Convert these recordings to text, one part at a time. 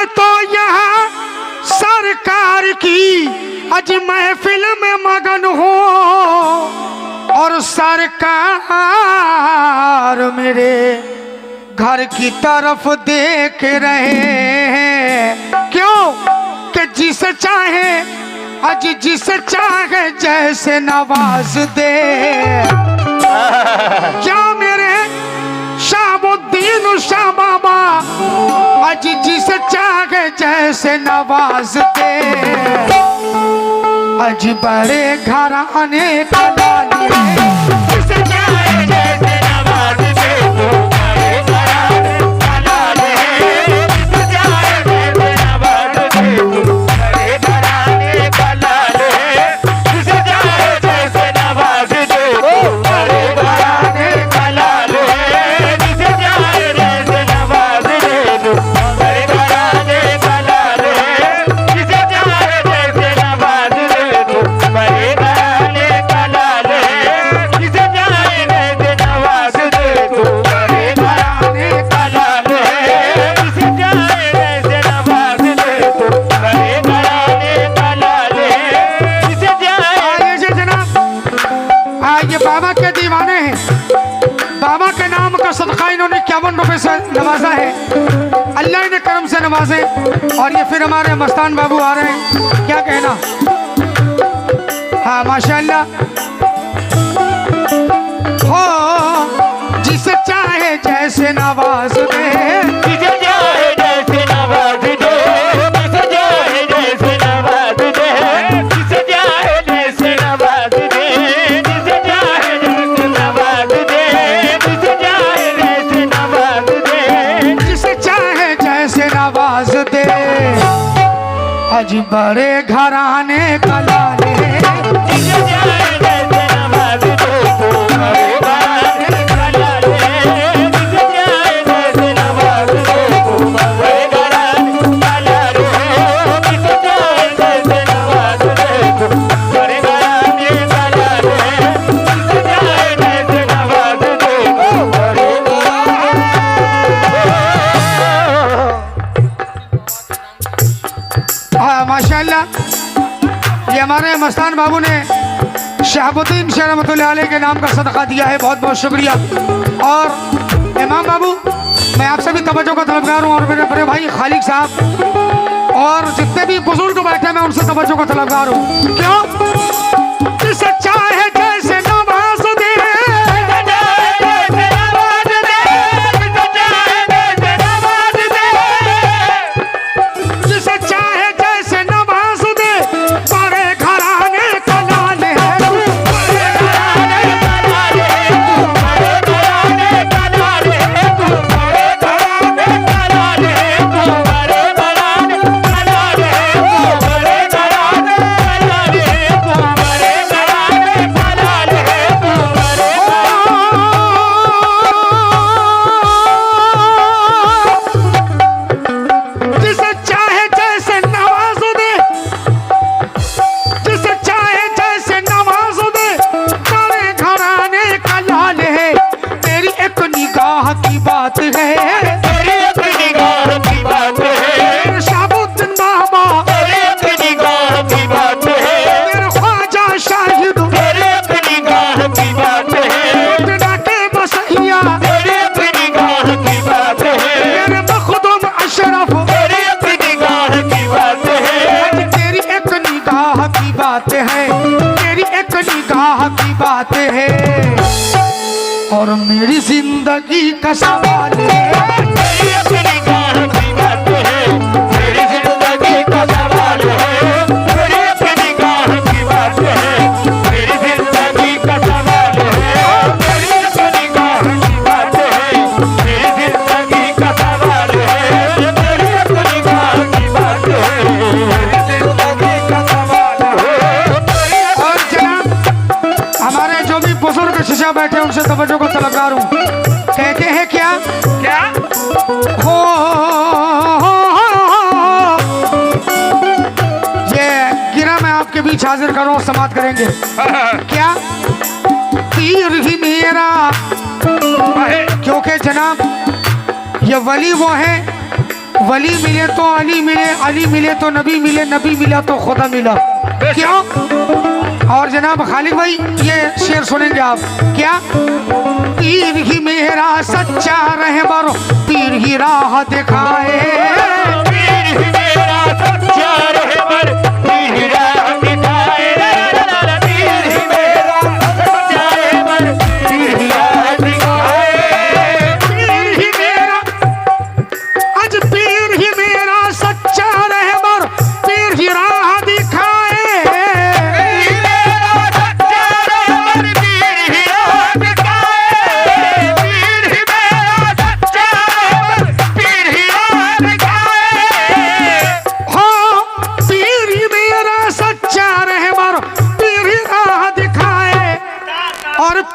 तो यहाँ सरकार की आज महफिल में मगन हो और सरकार मेरे घर की तरफ देख रहे हैं। क्यों कि जिसे चाहे आज जिसे चाहे जैसे नवाज दे। क्या मेरे शाहबुद्दीन शाह बाबा आज जिसे चाहे जैसे नवाज दे। आज बड़े घराने का लाली जिसे चाहे जैसे नवाज दे। रुपए से नवाजा है, अल्लाह ने करम से नवाजे। और ये फिर हमारे मस्तान बाबू आ रहे हैं, क्या कहना। हाँ माशाल्लाह। हो जिसे चाहे जैसे नवाज दे, जिसे चाहे जैसे नवाज दे, जिसे चाहे जैसे नवाज दे, जिसे चाहे जैसे नवाज दे, जिसे चाहे जैसे नवाज दे, जिसे चाहे जैसे नवाज दे, जिसे चाहे जैसे नवाज दे। आज बड़े घराने का लाले जिसे चाहे जैसे नवाज दे। माशाल्लाह ये हमारे मस्तान बाबू ने शहाबुद्दीन शाह रहमतुल्लाह अलैह के नाम का सदका दिया है, बहुत बहुत शुक्रिया। और इमाम बाबू मैं आपसे भी तवज्जो का तलबगार हूँ, और मेरे बड़े भाई खालिक साहब और जितने भी बुजुर्ग बैठे मैं उनसे तवज्जो का तलबगार हूँ। क्यों जिसे चाहे जैसे नवाज दे, जिसे चाहे जैसे नवाज दे। बड़े घराने का लाले की बात है, तेरी अपनी निगाह की बात है। शाहबुद्दीन बाबा तेरी अपनी निगाह की बात है। मेरे ख्वाजा शाहिद तेरी अपनी निगाह की बात है। तेरा के मसहिया तेरी अपनी निगाह की बात है। मेरे मखदूम अशरफ तेरी अपनी निगाह की बात है। तेरी एक निगाह की बात है, तेरी एक निगाह की बात है। और मेरी जिंदगी का सवाल है, मेरी अपनी निगाह की बात है। मेरी जिंदगी का सवाल है, मेरी अपनी निगाह की बात है। मेरी जिंदगी का सवाल है, मेरी अपनी निगाह की बात है। मेरी जिंदगी का सवाल है, मेरी अपनी निगाह की बात है। मेरी जिंदगी का सवाल है। और जनाब हमारे जो भी बुजुर्ग शिशा बैठे उनसे तवज्जो को तलबगार हूँ, कहते हैं क्या क्या हो ये गिरा मैं आपके बीच हाजिर करूँ, समाप्त करेंगे। क्या तीर ही मेरा, क्योंकि जनाब ये वली वो है वली मिले तो अली मिले, अली मिले तो नबी मिले, नबी मिला तो खुदा मिला। क्यों? और जनाब खालिद भाई ये शेर सुनेंगे आप क्या? पीर ही मेरा सच्चा रहबर, पीर ही राह दिखाए, पीर ही मेरा सच्चा रहबर, पीर ही राह दिखाए, पीर ही मेरा सच्चा रहबर, पीर ही राह दिखाए, पीर ही मेरा, आज पीर ही मेरा सच्चा रहबर, पीर ही राह दिखाए,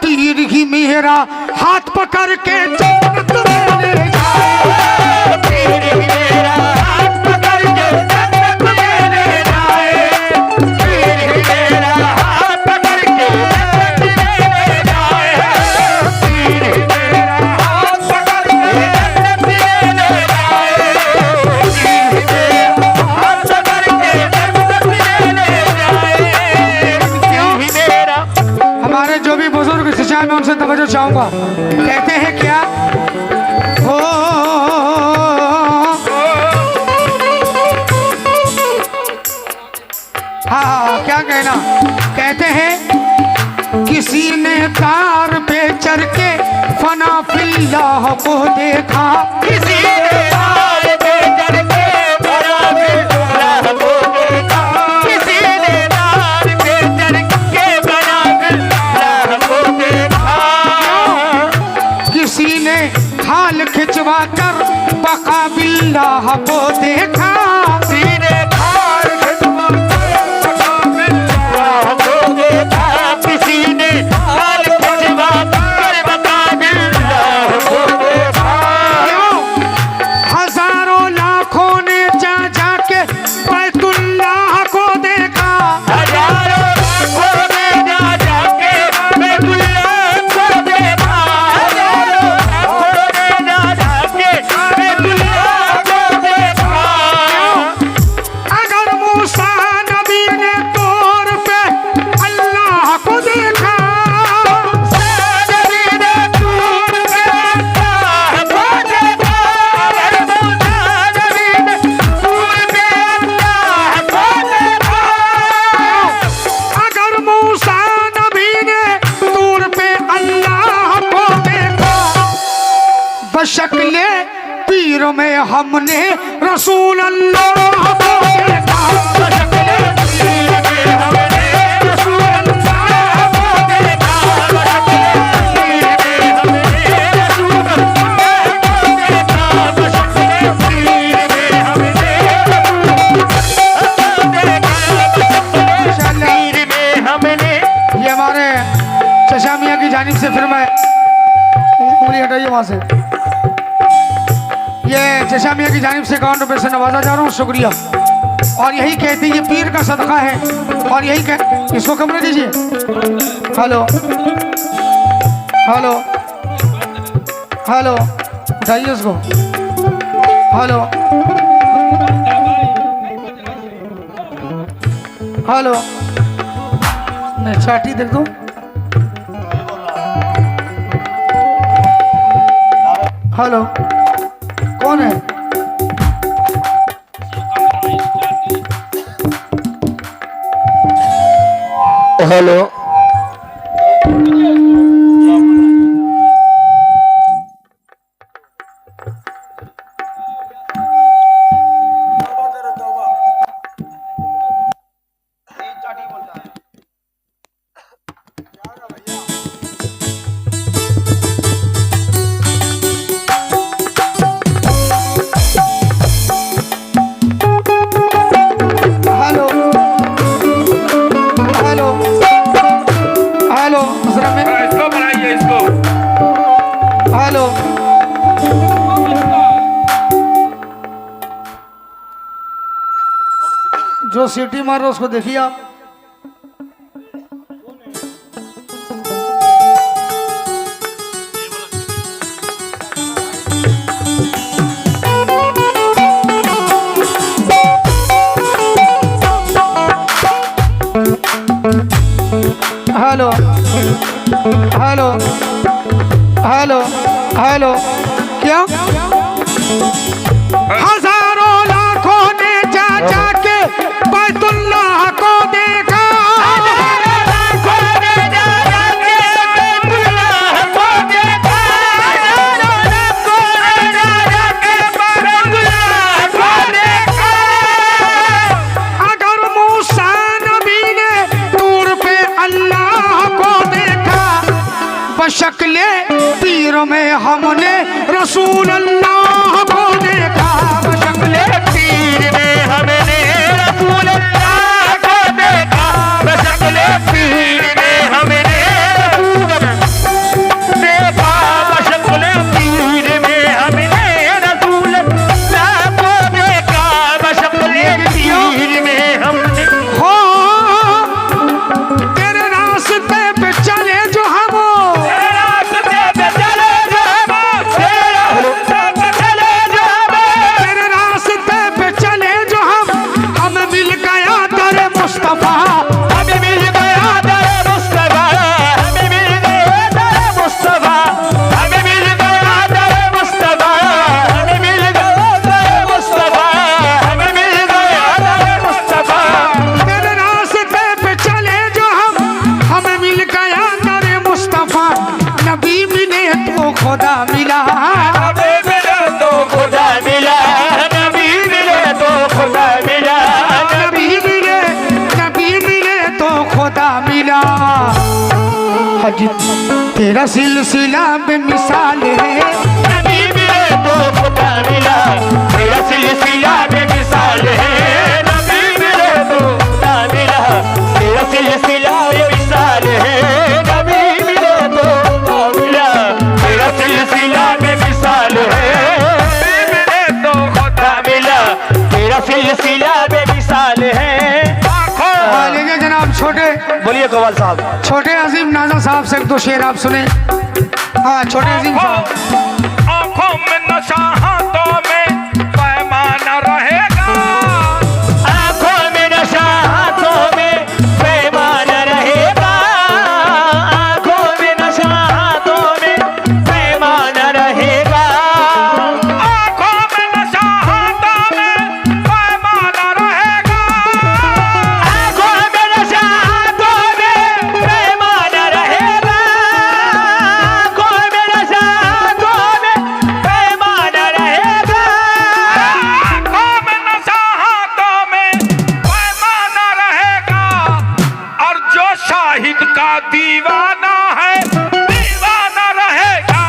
पीर ही मेरा हाथ पकड़ के जन्नत में ले जाए, पीर ही मेरा हाथ पकड़ के जन्नत में ले जाए, पीर ही मेरा हाथ पकड़ के जन्नत में ले जाए, पीर ही मेरा हाथ पकड़ के जन्नत में ले जाए, पीर ही मेरा हाथ पकड़ के जन्नत में ले जाए, पीर ही मेरा। हमारे जो भी बुजुर्ग शिक्षा में उनसे तवज्जो चाहूंगा, कहते हैं क्या? हो हाँ क्या कहना? कहते हैं किसी ने तार पे चढ़ के फना फिल्लाह को देखा, किसी ने तार पे चढ़ के फना फिल्लाह को देखा, किसी ने तार पे चढ़ के फना फिल्लाह को देखा, किसी ने हाल खिंचवा कर बका बिल्लाह को देखा, किसी ने हाल खिंचवा कर बका बिल्लाह को देखा, किसी ने हाल खिंचवा कर बका बिल्लाह को देखा। हजारों लाखों ने जा जाके बैतुल्लाह को देखा, हजारों लाखों ने जा जाके बैतुल्लाह को देखा, हजारों लाखों ने जा जाके बैतुल्लाह को देखा। अगर मूसा नबी ने तौर पे अल्लाह को देखा, नबी ने दूर पे अल्लाह को देखा, अगर मूसा नबी ने दूर पे अल्लाह को देखा, अगर मूसा नबी ने दूर पे अल्लाह को देखा, बशक्ले पीर में हमने रसूल अल्लाह को देखा, बशक्ले पीर में हमने रसूल अल्लाह को देखा, बशक्ले पीर में हमने रसूल अल्लाह को देखा, बशक्ले पीर में हमने रसूल पीर में हमने। ये हमारे चचा मियां की जानिब से फिर मैं उंगली हटाइए वहां से, ये चचा मियां की जानिब से 51 रुपए से नवाजा जा रहा हूँ, शुक्रिया। और यही कहते हैं ये पीर का सदका है, और यही कह इसको कमरे दीजिए। हेलो हेलो हेलो उठाइए उसको, हेलो हेलो, नहीं छाटी देख दो, हेलो कौन है? हेलो हेलो हेलो हेलो जरा मैं इसको बनाइए इसको। हेलो जो सीटी मार रहा है उसको देखिए आप। हेलो हेलो हेलो क्या हजारों लाखों ने जा जाके बैतुल्लाह को देखा अगर मूसा नबी ने दूर पे अल्लाह को देखा बशक्ले पीर में हमने रसूल अल्लाह को देखा बशक्ले पीर में हमने रसूल अल्लाह को देखा बशक्ले पीर में हमने देखा बशक्ले पीर में हमने रसूल अल्लाह को देखा बशक्ले पीर में हमने हो तेरे रास्ते पे चले जो हम तेरे रास्ते पे चले जो हम मिल गया दर मुस्तफा हमें मिल गया दर मुस्तफा हमें मिल गया दर मुस्तफा हमें मिल गया दर मुस्तफा हमें मिल गया दर मुस्तफा हमें मिल गया दर मुस्तफा तेरे रास्ते पे चले जो हम मिल गया दर मुस्तफा नबी मिले तो खुदा मिला हमें मिले तो खुदा मिला नबी मिले तो खुदा मिला नबी मिले तो खुदा मिला हज तेरा सिलसिला में मिसाल है नबी मिले तो खुदा मिला तेरा सिलसिला में मिसाल है नबी मिले तो खुदा मिला तेरा सिलसिला में मिसाल है नबी मिले तो खुदा मिला तेरा सिलसिला में मिसाल है नबी मिले तो खुदा मिला तेरा सिलसिला में मिसाल है लेंगे जनाब छोटे बोलिए कवाल साहब छोटे अजीम नाजा साहब से एक दो शेर आप सुने हाँ छोटे अजीम साहब आंखों में नशा हाथों में पैमाना रहेगा आंखों में नशा हाथों में पैमाना रहेगा आंखों में नशा हाथों में पैमाना रहेगा आंखों में नशा हाथों में पैमाना रहेगा आंखों में नशा हाथों में पैमाना रहेगा आंखों में नशा हाथों में पैमाना रहेगा आंखों में नशा हाथों में पैमाना रहेगा और जो शाहिद का दीवाना है दीवाना रहेगा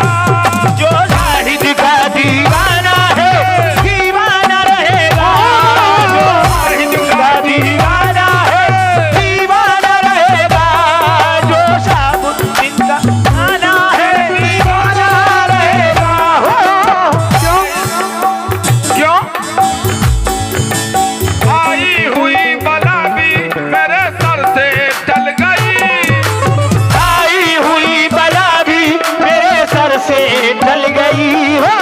जो शाहिद का दीवाना है दीवाना रहेगा जो शाहिद का दीवाना है दीवाना रहेगा जो शाहिद का दीवाना है दीवाना रहेगा क्यों आई हुई बला भी मेरे सर से टल गई आई हुई बला भी मेरे सर से टल गई हो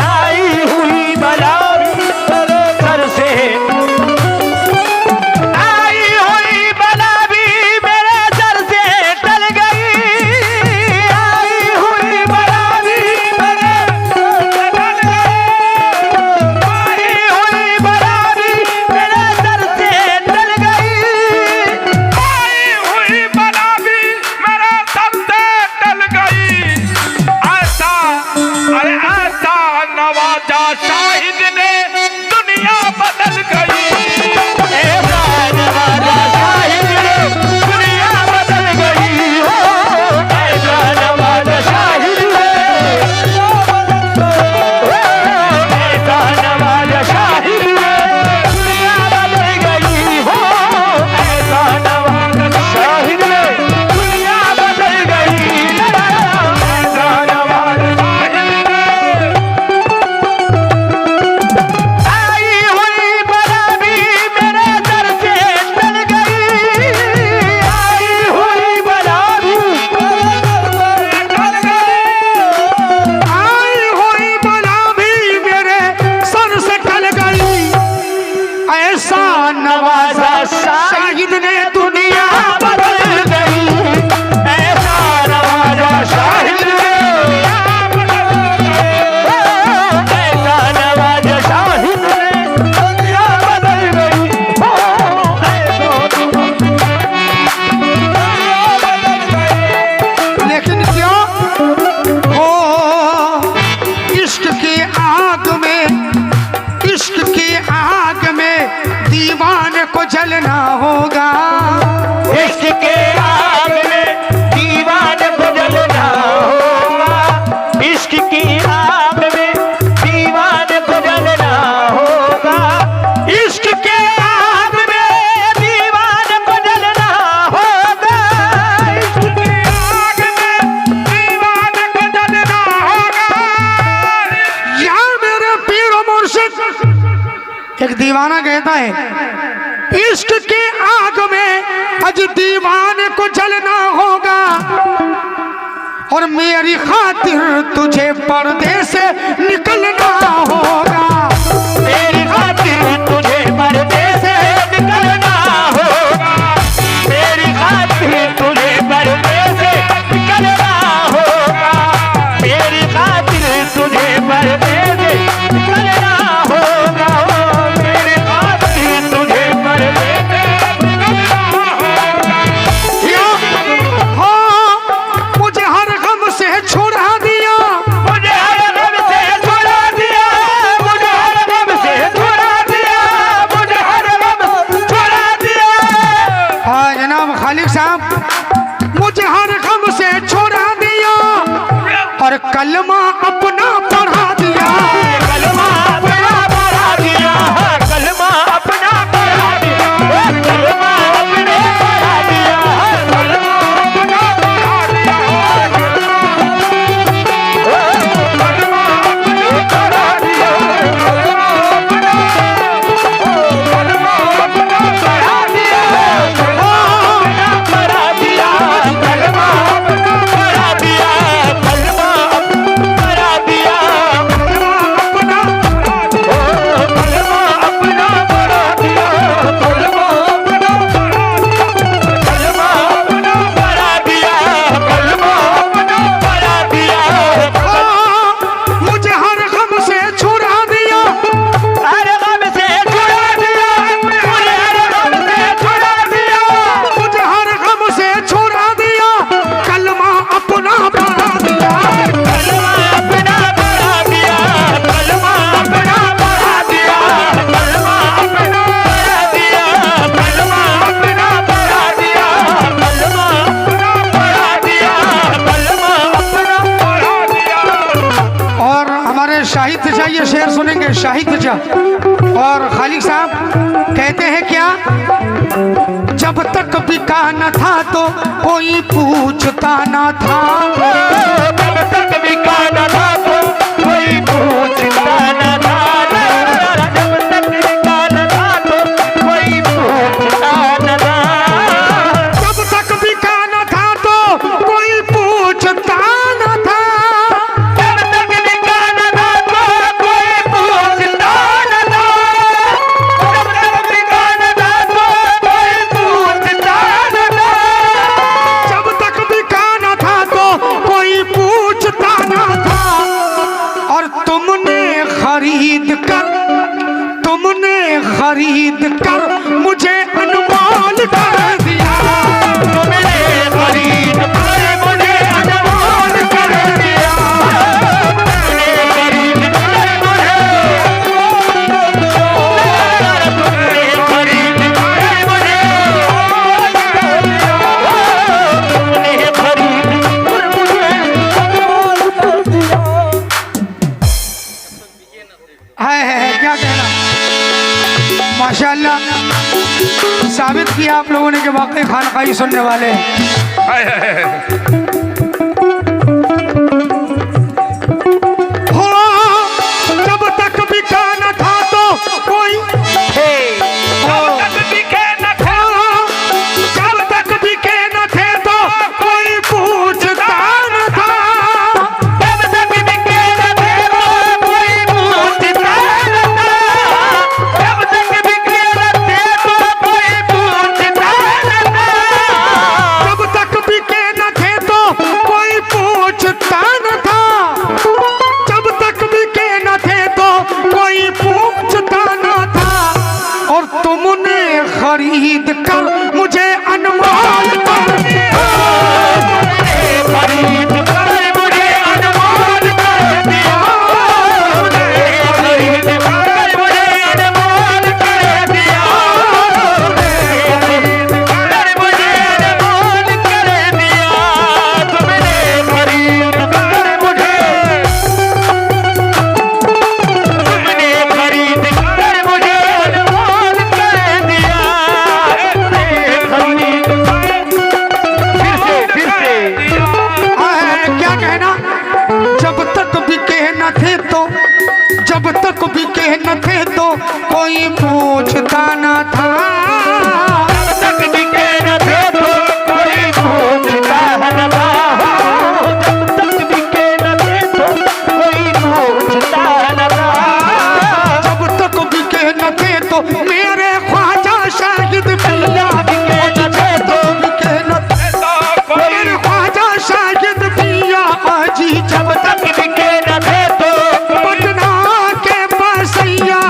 आई हुई बला भी मेरे सर से आई हुई बला भी मेरे सर से टल गई आई हुई बला भी मेरे सर से टल गई आई हुई बला भी मेरे सर से टल गई आई हुई बला भी मेरे सर से टल गई ऐसा अरे ऐसा नवाजा शाहिद ने दुनिया बदल गई ऐसा नवाजा शाहिद ने दुनिया बदल गई हो ऐसा नवाजा शाहिद ने ऐसा नवाजा शाहिद ने दुनिया बदल गई हो ऐसा नवाजा शाहिद ने दुनिया बदल गई ऐसा नवाजा शाहिद ने आई हुई बला भी मेरे सर से टल गई आई हुई बला भी आई हुई बला भी मेरे सर से टल गई ऐसा नवाजा शाहिद ने दुनिया बदल गई ऐसा नवाजा कहता है इश्क के आग में अज दीवाने को जलना होगा और मेरी खातिर तुझे पर्दे से निकलना होगा। मेरी खातिर तुझे पर्दे से निकलना होगा, मेरी खातिर तुझे पर्दे से निकलना होगा, मेरी खातिर तुझे पर्दे से निकलना होगा, मेरी खातिर तुझे पर्दे से निकलना होगा। हाँ मुझे हर गम से छुड़ा दिया, मुझे हर गम से छुड़ा दिया, मुझे हर गम से छुड़ा दिया, मुझे हर गम छुड़ा दिया। हाँ जनाब खालिक साहब मुझे हर गम से छुड़ा दिया और कलमा अपना पढ़ा दिया। कलमा अपना पढ़ा दिया, कलमा अपना पढ़ा दिया, कलमा अपने पढ़ा दिया, कलमा अपना पढ़ा दिया, कलमा अपने पढ़ा दिया, कलमा अपना पढ़ा दिया, कलमा अपना पढ़ा दिया, कलमा अपना पढ़ा दिया, कलमा पढ़ा दिया, अपना कलमा अपना पढ़ा दिया, कलमा अपना कलमा अपना पढ़ा दिया, कलमा अपना पढ़ा दिया। हाँ, मुझे हर गम से छुड़ा दिया, हर गम से छुड़ा दिया, मुझे हर गम से छुड़ा दिया, मुझे हर गम से छुड़ा दिया, कलमा अपना पढ़ा दिया। कलमा अपना पढ़ा दिया, कलमा अपना पढ़ा दिया, कलमा अपना पढ़ा दिया, कलमा अपना पढ़ा दिया, कलमा अपना पढ़ा दिया, कलमा अपना पढ़ा दिया। और हमारे शाहिद चाचा ये शेर सुनेंगे, शाहिद चाचा और खालिक साहब कहते हैं क्या, जब तक बिका न था तो कोई पूछता न था, जब तक बिका न था तो कोई पूछता न था, जब तक बिका न था तो कोई पूछता न था, जब तक बिका न था तो कोई पूछता न था, जब तक बिका न था तो कोई पूछता न था, जब तक बिका न था तो कोई पूछता न था, जब तक बिका न था तो कोई पूछता न था, और तुमने खरीद कर मुझे अनमोल कर दिया। तुमने खरीद कर मुझे अनमोल कर दिया, तुमने खरीद कर मुझे, तुमने खरीद कर मुझे, तुमने खरीद कर मुझे। है क्या कहना, माशाल्लाह साबित किया आप लोगों ने कि वाकई खानकाही सुनने वाले हैं। हाय हाय हाय। हो जब तक बिका न था तो कोई जब तक बिके न थे, जब तक बिके न थे तो कोई पूछता न था, जब तक बिके न थे तो कोई पूछता न था, जब तक बिके न थे तो कोई पूछता न था, जब तक बिके न थे तो तो मेरे ख्वाजा शाहिद पिया मुझे तो बिके न देता मेरे ख्वाजा शाहिद पिया जी जब तक बिके न दे तो पटना के बसैया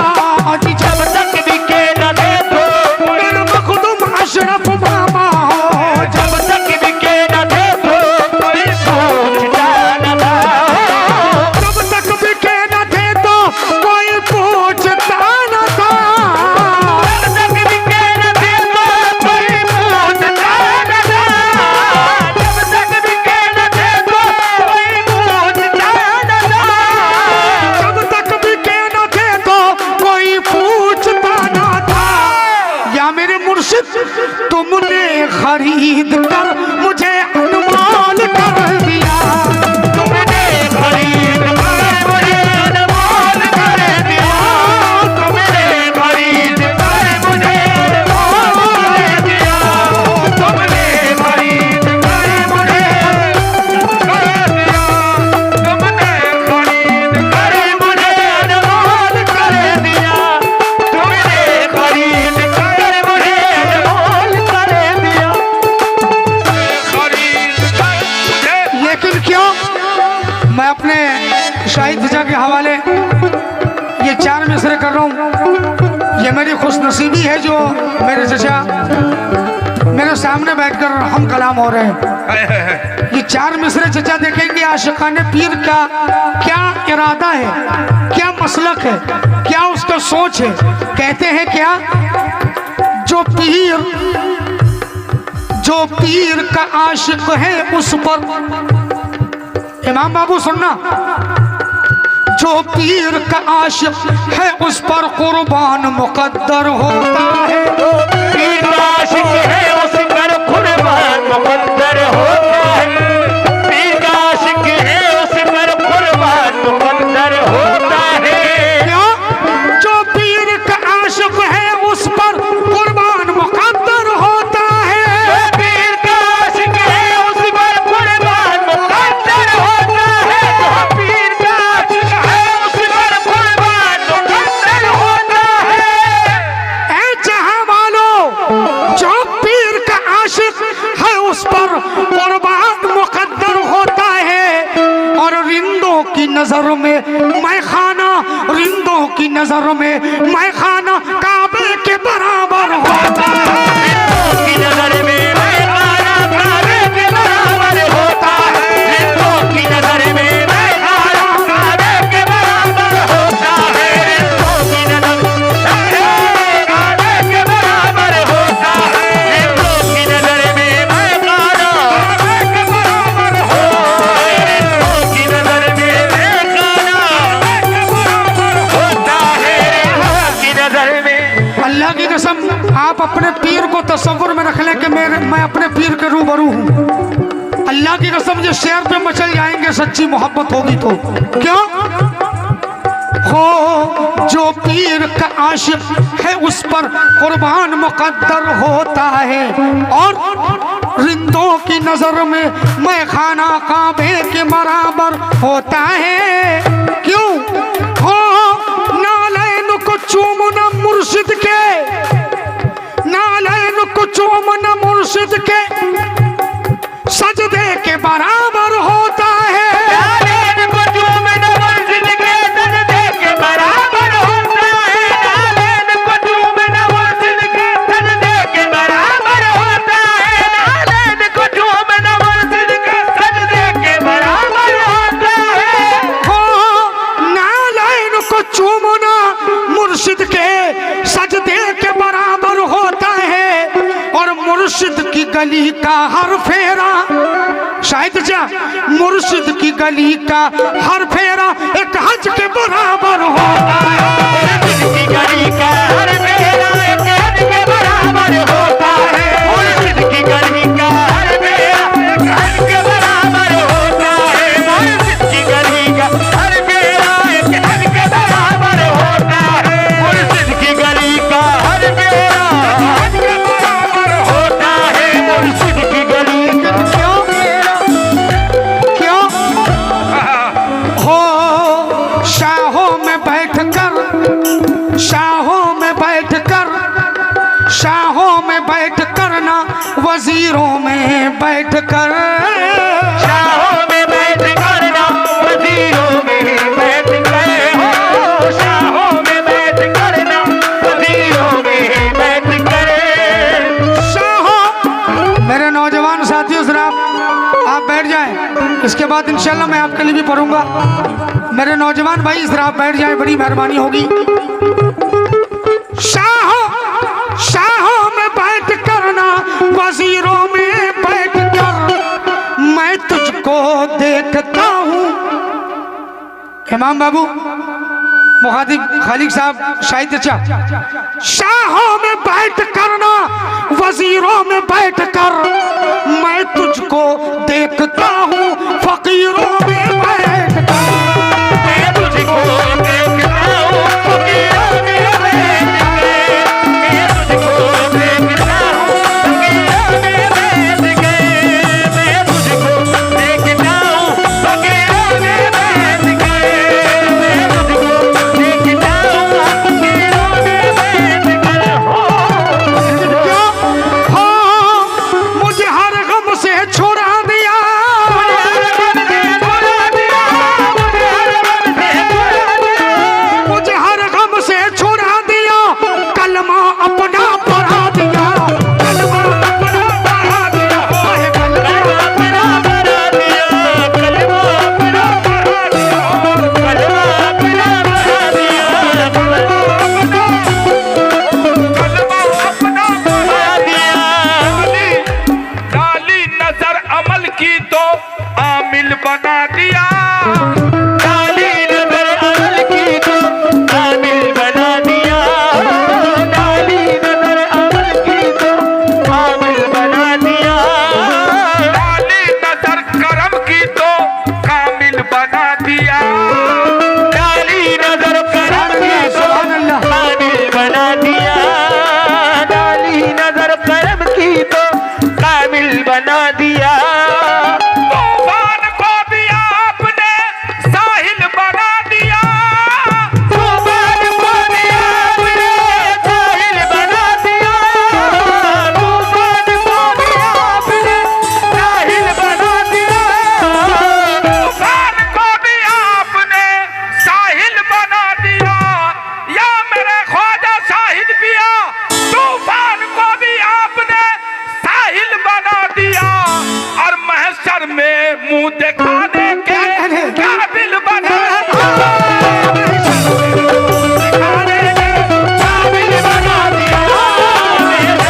जी जब तक बिके न दे तो मेरा मखदूम अशरफ मामा जब तक बिके न दे तो कोई पूछता न था जब तक बिके न थे तो कोई पूछता न था जब तक बिके न दे तो कोई पूछता न था जब तक बिके न दे तो कोई पूछता न था जब तक बिके न थे तो कोई पूछता न था या मेरे मुर्शिद तुमने खरीद कर मुझे अनमोल कर दिया तुमने खरीद कर मुझे अनमोल कर दिया तुमने खरीद कर मुझे अनमोल कर दिया तुमने खरीद कर मुझे कर दिया तुमने खरीद कर मुझे अनमोल कर दिया तुमने खरीद कर मुझे अनमोल कर दिया खरीद कर मुझे लेकिन क्यों मैं अपने शाहिद फिजा के हवाले ये 4 मिसरे कर रहा हूँ। ये मेरी खुशनसीबी है जो मेरे चचा मेरे सामने बैठकर हम कलाम हो रहे हैं। ये 4 मिसरे चचा देखेंगे आशिकाने पीर का क्या इरादा है, क्या मसलक है, क्या उसका सोच है। कहते हैं क्या, जो पीर का आशिक है उस पर, इमाम बाबू सुनना, जो पीर का आशिक है उस पर कुर्बान मुकद्दर होता है। पीर का आशिक है उस पर कुर्बान मुकद्दर होता है पीर का आशिक है उस पर कुर्बान मुकद्दर होता है क्या? जो पीर का आशिक है उस पर कुर्बान मुकद्दर होता है। पीर का आशिक है उस पर कुर्बान मुकद्दर होता है पीर का आशिक है उस पर कुर्बान मुकद्दर होता है ऐ जहां वालों, जो पीर का आशिक है उस पर कुर्बान मुकद्दर होता है। और रिंदों की नजर में मैं खाना, रिंदों की नजर में मैं खाना काबे के बराबर होता है। की नजर में मैं खाना काबे के बराबर होता है हिंदुओं की नजर में मैं खाना काबे के बराबर होता है हिंदुओं की नजर में काबे के बराबर होता है हिंदुओं की नजर में मैं खाना काबे के बराबर होता है हिंदुओं की नजर में मैं खाना काबे के बराबर होता है हिंदुओं की नजर में। अल्लाह की कसम, आप अपने पीर को तस्वुर में रख लें कि मैं अपने पीर के रूबरू हूँ। अल्लाह की कसम, जो शेर पे मचल जाएंगे सच्ची मोहब्बत होगी तो। क्यों? हो जो पीर का आशिक है उस पर कुर्बान मुकद्दर होता है। और रिंदों की नजर में मैं खाना काबे के बराबर होता है। क्यों? हो नालैन को चूमना मुर्शिद के, नालैन को चूमना मुर्शिद के सजदे के बराबर होता है। नालैन को चूमना मुर्शिद के सजदे के बराबर होता है नालैन को चूमना मुर्शिद के सजदे के बराबर होता है नालैन को चूमना मुर्शिद के सजदे के बराबर होता है। हो नालैन को चूमना मुर्शिद के सजदे के बराबर होता है। और मुर्शिद की गली का हर फेरा, शायद जा मुर्शिद की गली का हर फेरा एक हज के बराबर होता है। मुर्शिद की गली का हर फेरा एक हज के बराबर होता है मुर्शिद की गली का हर फेरा एक हज के बराबर होता है मुर्शिद की गली का हर फेरा एक हज के बराबर होता है मुर्शिद की गली का हर फेरा हज के बराबर होता है मुर्शिद की गली का क्यों? हो शाहों में बैठकर, शाहों में बैठ वजीरों में बैठकर, शाहों में बैठ कर ना वजीरों में बैठ कर, हो शाहों में बैठ कर ना वजीरों में बैठ कर। शाहों, मेरे नौजवान साथियों जरा आप बैठ जाएं, इसके बाद इंशाल्लाह मैं आपके लिए भी पढ़ूंगा। मेरे नौजवान भाई जरा आप बैठ जाएं, बड़ी मेहरबानी होगी। शाहों, शाहों में बैठ कर ना वजीरों में बैठ कर मैं तुझको देखता हूँ। इमाम बाबू मुखातिब खालिक साहब शाहिद अच्छा। शाहों में बैठ कर ना वजीरों में बैठ कर मैं तुझको देखता हूँ। फकीरों में बैठ कर मैं तुझको देखता हूँ, फकीरों में बैठ कर, मैं तुझको देखता हूँ, फकीरों में बैठ कर, मैं तुझको देखता हूँ, फकीरों में बैठ कर, मैं तुझको देखता हूँ, फकीरों में बैठ कर। हाँ, मुझे हर गम से छुड़ा दिया, मुझे हर गम से छुड़ा दिया, कलमा अपना पढ़ा दिया, कलमा अपना पढ़ा दिया, ओए कलमा अपना बना दिया, कलमा अपना बना दिया, कलमा अपना बना दिया, कलमा अपना बना दिया। डाली नजर अमल की तो आमिल बना दिया। डाली नजर अमल की तो आमिल बना दिया, डाली नजर अमल की तो आमिल बना दिया, डाली नजर करम की तो कामिल बना दिया। डाली नजर करम की तो सुभान अल्लाह। कामिल बना दिया, डाली नजर करम की तो कामिल बना दिया। तूफान को भी आपने साहिल बना दिया। तूफान को भी आपने साहिल बना दिया, तूफान को भी आपने साहिल बना दिया, तूफान को भी आपने साहिल बना दिया। या मेरे ख्वाजा शाहिद पिया, तूफान को भी आपने साहिल बना दिया। और महशर में मुंह दिखाने के काबिल बना दिया। दिखाने के काबिल बना दिया, मेरे में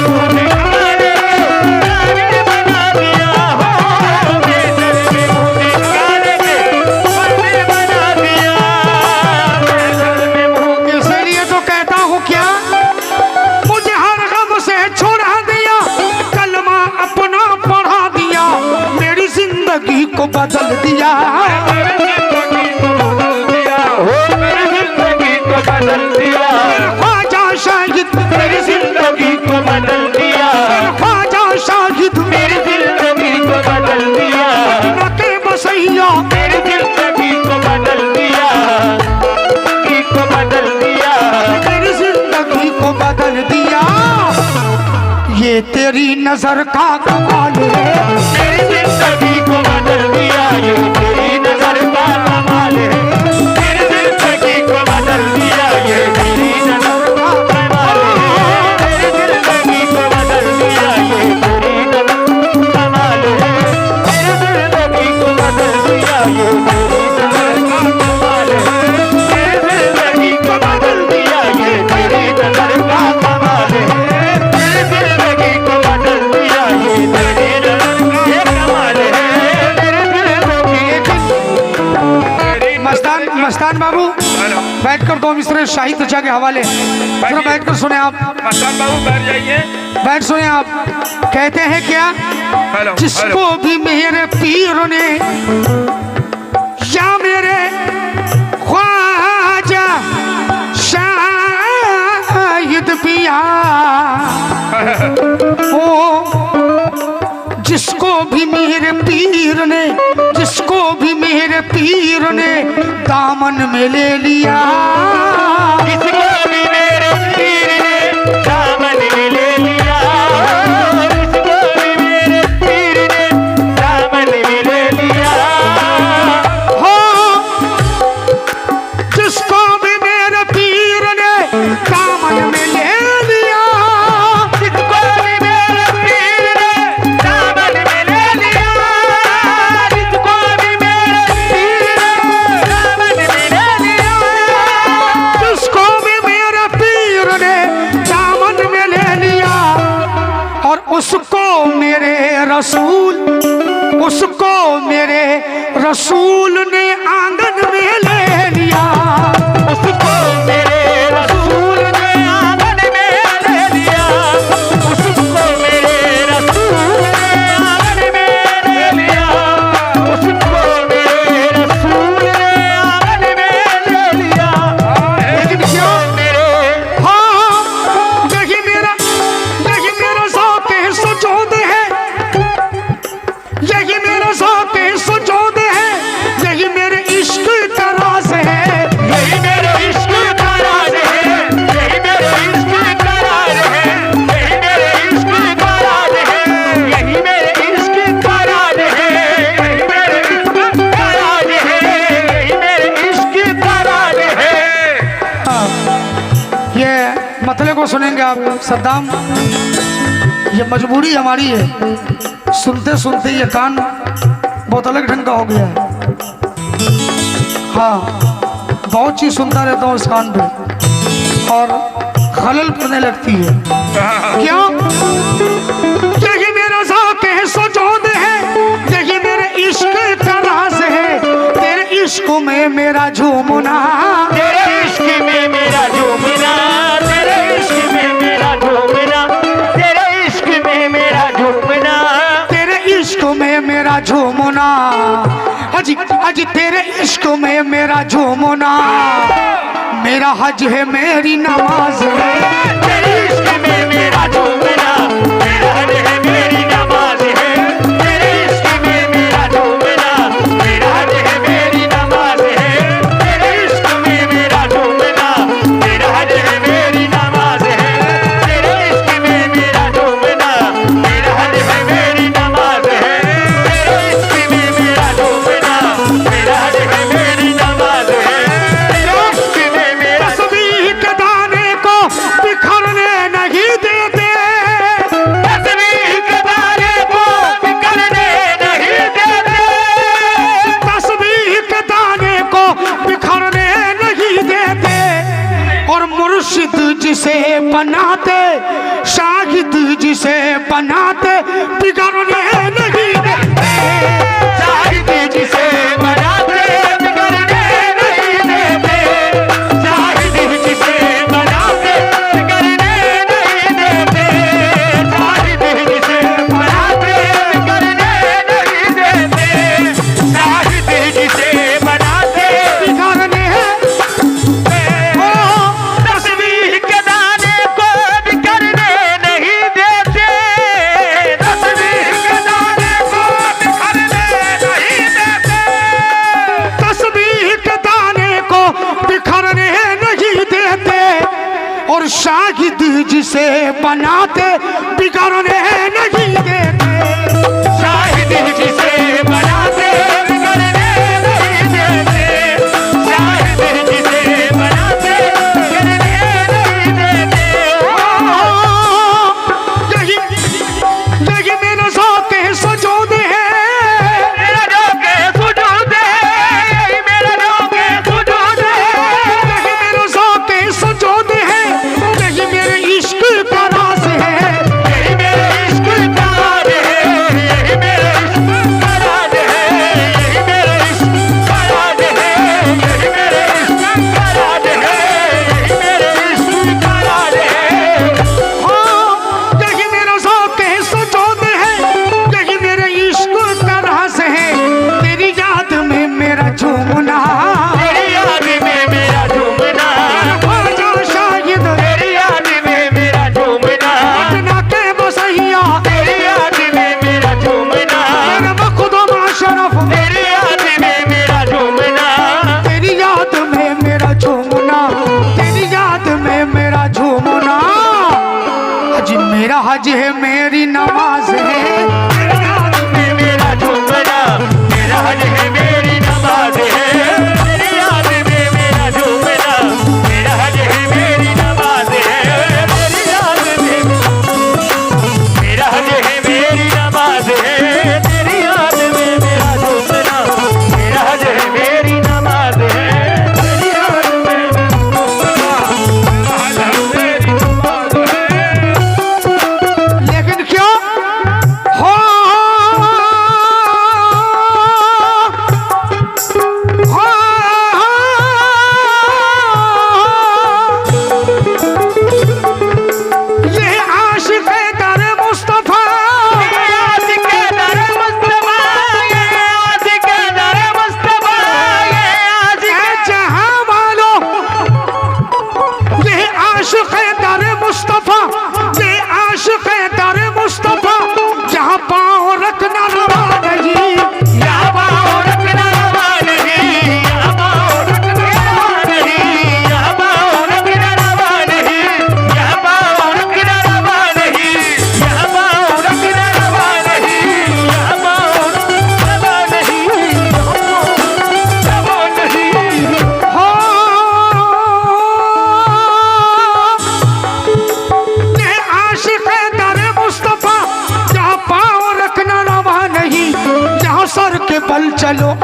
मुँह दिखाने के काबिल बना दिया, हो मेरे में मुँह दिखाने के काबिल बना दिया, मेरे में मुँह। इसीलिए तो कहता हूँ क्या, मुझे हर गम से छुड़ा दिया, कलमा अपना पढ़ा दिया, मेरी जिंदगी को बदल दिया। मेरी जिंदगी को बदल दिया। ख्वाजा शाहिद मेरी जिंदगी को बदल दिया, ख्वाजा शाहिद मेरी जिंदगी को बदल दिया, नके बसैया मेरी जिंदगी को बदल दिया, जिंदगी को बदल दिया, मेरी जिंदगी को बदल दिया। ये तेरी नजर का कमाल है, मेरी जिंदगी को बदल दिया, ये तेरी नजर का कमाल है, मेरी जिंदगी को बदल दिया, ये तेरी नजर का कमाल है, मेरी जिंदगी को बदल दिया, ये तेरी नजर का कमाल है, मेरी जिंदगी को बदल दिया, ये तेरी नजर का कमाल है, मेरी जिंदगी को बदल दिया, ये तेरी नजर का कमाल है, मेरी जिंदगी को बदल दिया, ये तेरी नजर का कमाल है, मेरी जिंदगी। मस्तान बाबू बैठकर दो मिसरे शाहिद चचा के हवाले जरा बैठकर सुने आप, मस्तान बाबू बैठ जाइए। बैठ सुने आप। कहते हैं क्या, हेलो जिसको भी मेरे पीर ने या मेरे ख्वाजा शाहिद पिया, ओ जिसको भी मेरे पीर ने, जिसको भी मेरे पीर ने दामन में ले लिया, जिसको भी मेरे पीर ने दामन में ले लिया, रसूल, उसको मेरे रसूल ने आंगन में ले लिया, उसको मेरे रसूल ने आंगन में ले लिया, उसको मेरे रसूल ने आंगन में ले लिया, उसको मेरे रसूल ने आंगन में ले लिया। लेकिन क्या मेरे हाँ यही मेरा ज़ौक़-ए सुजूद है, यही मेरा ज़ौक़-ए सुजूद है, यही मेरे इश्क का राज़ है, यही मेरे इश्क का राज है, यही मेरे इश्क का राज है, यही मेरे इश्क का राज है, यही मेरे इश्क का राज है, यही मेरे इश्क का राज है, यही मेरे इश्क का राज है। ये मतलब को सुनेंगे आप सद्दाम, ये मजबूरी हमारी है, सुनते सुनते ये कान बहुत अलग ढंग का हो गया है। हाँ बहुत चीज सुनता रहता हूँ इस कान पे और खलल पड़ने लगती है। क्यों? यही मेरा ज़ौक़-ए सुजूद है, यही मेरे इश्क का राज है, तेरे इश्क में मेरा झूमना, तेरे इश्क में मेरा झूमना, तेरे इश्क में मेरा झूमना, तेरे इश्क में मेरा झूमना, तेरे इश्क में मेरा झूमना, अजी अजी तेरे इश्क में मेरा झूमना, मेरा हज है मेरी नमाज है, तेरे इश्क में मेरा झूमना, मेरा हज है मेरी नमाज है, तेरे इश्क में मेरा झूमना, मेरा हज है मेरी नमाज है, तेरे इश्क में मेरा झूमना, मेरा हज है मेरी नमाज है, तेरे इश्क में मेरा झूमना, मेरा हज है मेरी नमाज है, तेरे इश्क में मेरा झूमना, मेरा हज है मेरी नमाज है, तेरे इश्क में मेरा तस्बीह के दाने को बिखरने नहीं देते, तस्बीह के दाने को बिखरने नहीं देते, तस्बीह के दाने को बिखरने नहीं देते, और मुर्शिद जिसे बनाते, शाहिद जिसे बनाते, बिगड़ने नहीं देते। शाहिद जिसे बनाते बिगड़ने नहीं देते, शाहिद जिसे बनाते बिगड़ने नहीं देते, शाहिद जिसे बनाते बिगड़ने नहीं देते, शाहिद जिसे बनाते बिगड़ने तस्बीह के दाने को बिखरने नहीं देते, तस्बीह के दाने को बिखरने नहीं देते, तस्बीह के दाने को बिखरने नहीं देते, और शाहिद जिसे बनाते बिगड़ने नहीं देते। शाहिद जिसे बनाते बिगड़ने नहीं देते, शाहिद जिसे बनाते बिगड़ने नहीं देते। यही यही मेरा ज़ौक़-ए सुजूद है, मेरा ज़ौक़-ए सुजूद है, यही मेरा ज़ौक़-ए सुजूद है, यही मेरा ज़ौक़-ए सुजूद है, यही मेरे इश्क का राज है, यही मेरे इश्क का राज है, यही मेरे इश्क का राज है, यही मेरे इश्क का राज है, यही मेरे इश्क का राज है, यही मेरे इश्क का राज है। यही मेरा ज़ौक़-ए सुजूद है, यही मेरे इश्क का राज है, तेरी याद में मेरा झूमना, तेरी याद में मेरा झूमना, ख्वाजा शाहिद तेरी याद में मेरा झूमना, पटना के बसैया, तेरी याद में मेरा झूमना, मेरे मखदूम अशरफ, तेरी याद में मेरा झूमना, तेरी याद में मेरा झूमना, तेरी याद में मेरा झूमना, हज मेरा हज है मेरी नमाज है, तेरी याद में मेरा झूमना, मेरा हज है मेरी नमाज है, तेरी याद में मेरा झूमना, मेरा हज है मेरी नमाज है, तेरी याद में मेरा हज है मेरी नमाज है, तेरी याद में मेरा झूमना, मेरा हज है मेरी नमाज है, तेरी याद में लेकिन क्यों हो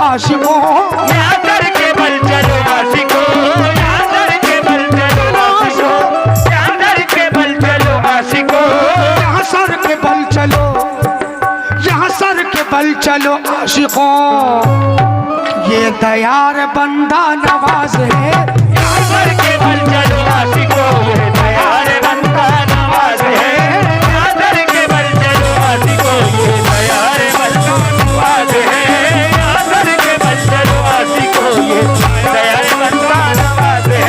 आशिकों, यहाँ सर के बल चलो आशिकों, यहाँ सर के बल चलो आशिकों, यहाँ सर के बल चलो आशिकों, यहाँ सर के बल चलो, यहाँ सर के बल चलो आशिकों। ये दयार बंदा नवाज है, यहाँ सर के बल चलो आशिकों, ये दयार बंदा नवाज है, यहाँ सर के बल चलो आशिकों, ये दयार बंदा नवाज है, यहाँ सर के बल चलो आशिकों, ये दयार बंदा नवाज है,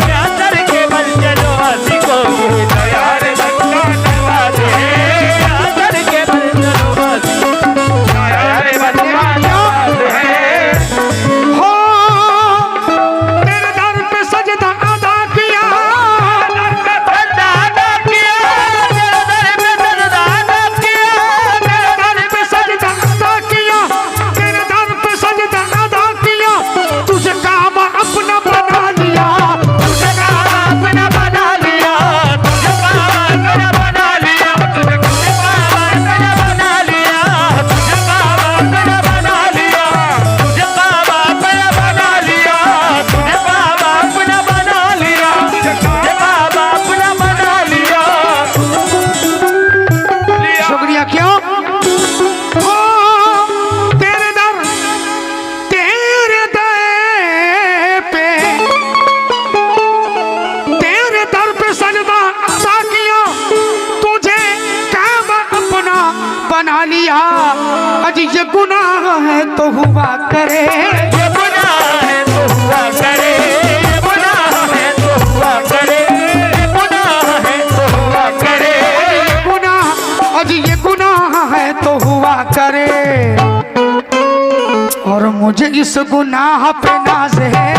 यहाँ सर के बल चलो आशिकों, ये दयार बंदा नवाज है, यहाँ सर के बल चलो आशिकों, दयार बंदा नवाज है। हो तेरे दर पे सजदा अदा किया, तेरे दर पे सजदा अदा किया, तेरे दर पे सजदा अदा किया, तुझे काम अपना बना लिया, तुझे काम अपना बना लिया, तुझे काम अपना बना लिया, तुझे काम अपना बना लिया, तुझे काम अपना बना लिया, तुझे काम अपना बना लिया, तुझे काम अपना बना लिया, तुझे काम अपना बना लिया। शुक्रिया। क्यों? हो तेरे दर पे, तेरे दर पे सजदा अदा किया, तुझे काम अपना बना लिया। अजी ये गुनाह है तो हुआ करे, ये गुनाह है तो हुआ करे, ये गुनाह है तो हुआ करे, ये गुनाह है तो हुआ करे। गुनाह अजी ये गुनाह है तो हुआ करे, और मुझे इस गुनाह पे नाज है,